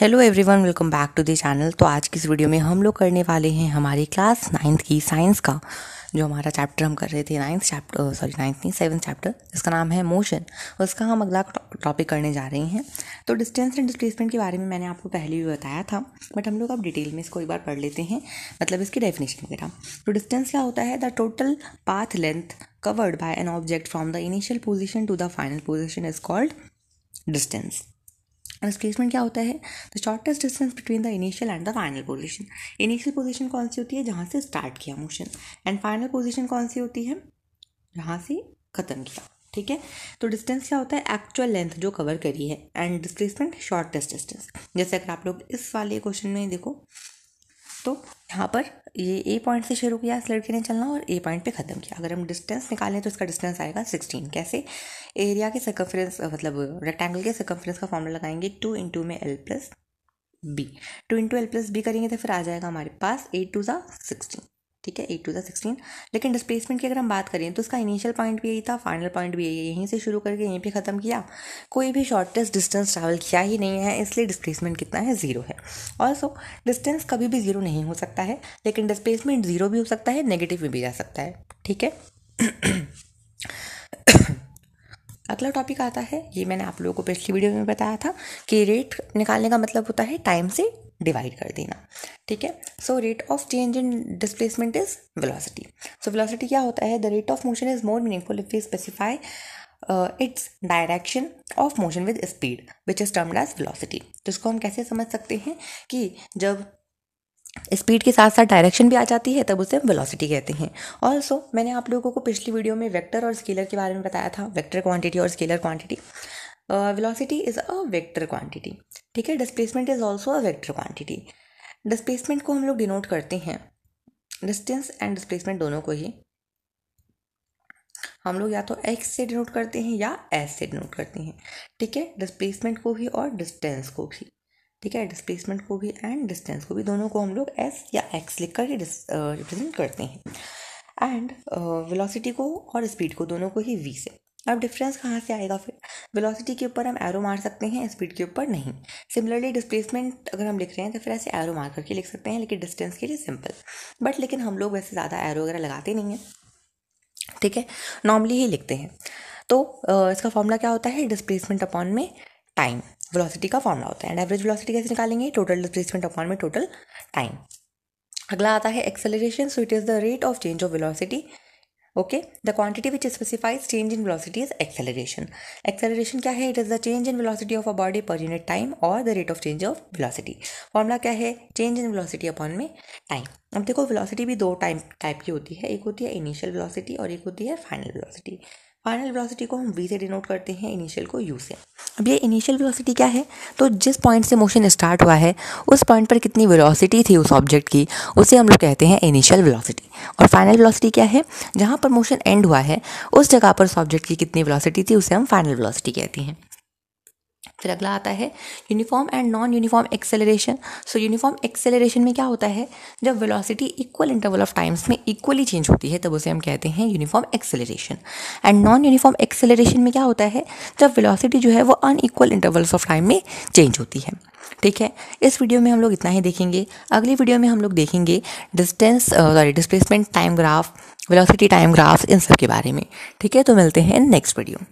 Hello everyone, welcome back to the channel. तो आज की इस वीडियो में हम लोग करने वाले हैं हमारी क्लास 9th की साइंस का जो हमारा चैप्टर हम कर रहे थे, 7th चैप्टर जिसका नाम है मोशन। उसका हम अगला टॉपिक करने जा रहे हैं। तो डिस्टेंस एंड डिस्प्लेसमेंट के बारे में मैंने आपको पहले भी बताया था, बट हम लोग अब डिटेल में इसको एक बार पढ़ लेते हैं, मतलब इसकी डेफिनेशन वगैरह। तो डिस्टेंस क्या होता है? The total path length covered by an object from the initial position to the final position is called distance. Displacement क्या होता है? The shortest distance between the initial and the final position. Initial position कौन सी होती है? जहाँ से start किया मोशन। एंड फाइनल पोजीशन कौन सी होती है? जहाँ से ख़त्म किया। ठीक है। तो डिस्टेंस क्या होता है? एक्चुअल लेंथ जो कवर करी है। And displacement shortest distance. जैसे अगर आप लोग इस वाले क्वेश्चन में देखो तो यहाँ पर ये ए पॉइंट से शुरू किया इस लड़के ने चलना और ए पॉइंट पे ख़त्म किया। अगर हम डिस्टेंस निकालें तो इसका डिस्टेंस आएगा 16। कैसे? एरिया के सर्कमफ्रेंस, मतलब रेक्टेंगल के सर्कमफ्रेंस का फॉर्मूला लगाएंगे 2 इंटू में L plus B. 2 into L plus B करेंगे तो फिर आ जाएगा हमारे पास 8 टू ज़ा 16। ठीक है, 8 टू ज़ा 16। लेकिन डिस्प्लेसमेंट की अगर हम बात करें तो उसका इनिशियल पॉइंट भी यही था, फाइनल पॉइंट भी यही, यहीं से शुरू करके यहीं पे ख़त्म किया। कोई भी शॉर्टेस्ट डिस्टेंस ट्रैवल किया ही नहीं है, इसलिए डिस्प्लेसमेंट कितना है? 0 है। ऑल्सो डिस्टेंस कभी भी 0 नहीं हो सकता है, लेकिन डिस्प्लेसमेंट 0 भी हो सकता है, नेगेटिव में भी जा सकता है। ठीक है। अगला टॉपिक आता है, ये मैंने आप लोगों को पिछली वीडियो में बताया था कि रेट निकालने का मतलब होता है टाइम से डिवाइड कर देना। ठीक है। So rate of change in displacement is velocity. So velocity क्या होता है? The rate of motion is more meaningful if we specify its direction of motion with speed which is termed as velocity. तो इसको हम कैसे समझ सकते हैं कि जब स्पीड के साथ साथ डायरेक्शन भी आ जाती है तब उसे हम वेलोसिटी कहते हैं। ऑल्सो मैंने आप लोगों को पिछली वीडियो में वेक्टर और स्केलर के बारे में बताया था, वेक्टर क्वांटिटी और scalar quantity. Velocity is a vector quantity. ठीक है। Displacement is also a vector quantity. Displacement को हम लोग डिनोट करते हैं, डिस्टेंस एंड डिस्प्लेसमेंट दोनों को ही हम लोग या तो एक्स से डिनोट करते हैं या एस से डिनोट करते हैं। ठीक है। डिस्प्लेसमेंट को भी और डिस्टेंस को भी। ठीक है। डिस्प्लेसमेंट को भी एंड डिस्टेंस को भी, दोनों को हम लोग एस या एक्स लिख कर रिप्रेजेंट करते हैं। एंड वेलोसिटी को और स्पीड को दोनों को ही वी से। अब डिफरेंस कहाँ से आएगा? फिर वेलोसिटी के ऊपर हम एरो मार सकते हैं, स्पीड के ऊपर नहीं। सिमिलरली डिस्प्लेसमेंट अगर हम लिख रहे हैं तो फिर ऐसे एरो मार करके लिख सकते हैं, लेकिन डिस्टेंस के लिए सिंपल। बट लेकिन हम लोग वैसे ज़्यादा एरो वगैरह लगाते नहीं हैं। ठीक है, नॉर्मली ही लिखते हैं। तो इसका फॉर्मूला क्या होता है? डिस्प्लेसमेंट अपॉन में टाइम वेलोसिटी का फॉर्मूला होता है। एंड एवरेज वेलोसिटी कैसे निकालेंगे? टोटल डिस्प्लेसमेंट अपॉन में टोटल टाइम। अगला आता है acceleration. So it is the rate of change of velocity. Okay, the quantity which specifies change in velocity is acceleration. Acceleration क्या है? It is the change in velocity of a body per unit time और the rate of change of velocity. Formula क्या है? Change in velocity upon में time. अब देखो, velocity भी दो टाइप की होती है, एक होती है इनिशियल वेलोसिटी और एक होती है फाइनल वेलोसिटी। फाइनल वेलोसिटी को हम वी से डिनोट करते हैं, इनिशियल को यू से। अब ये इनिशियल वेलोसिटी क्या है? तो जिस पॉइंट से मोशन स्टार्ट हुआ है उस पॉइंट पर कितनी वेलोसिटी थी उस ऑब्जेक्ट की, उसे हम लोग कहते हैं इनिशियल वेलोसिटी। और फाइनल वेलोसिटी क्या है? जहाँ पर मोशन एंड हुआ है उस जगह पर उस ऑब्जेक्ट की कितनी वेलोसिटी थी उसे हम फाइनल वेलोसिटी कहते हैं। फिर अगला आता है uniform and non uniform acceleration. So uniform acceleration में क्या होता है? जब velocity equal interval of times में इक्वली चेंज होती है तब उसे हम कहते हैं uniform acceleration. And non uniform acceleration में क्या होता है? जब वेलोसिटी जो है वो अनइक्वल इंटरवल्स ऑफ टाइम में चेंज होती है। ठीक है। इस वीडियो में हम लोग इतना ही देखेंगे। अगली वीडियो में हम लोग देखेंगे displacement time graph, velocity time graph, इन सब के बारे में। ठीक है, तो मिलते हैं नेक्स्ट वीडियो।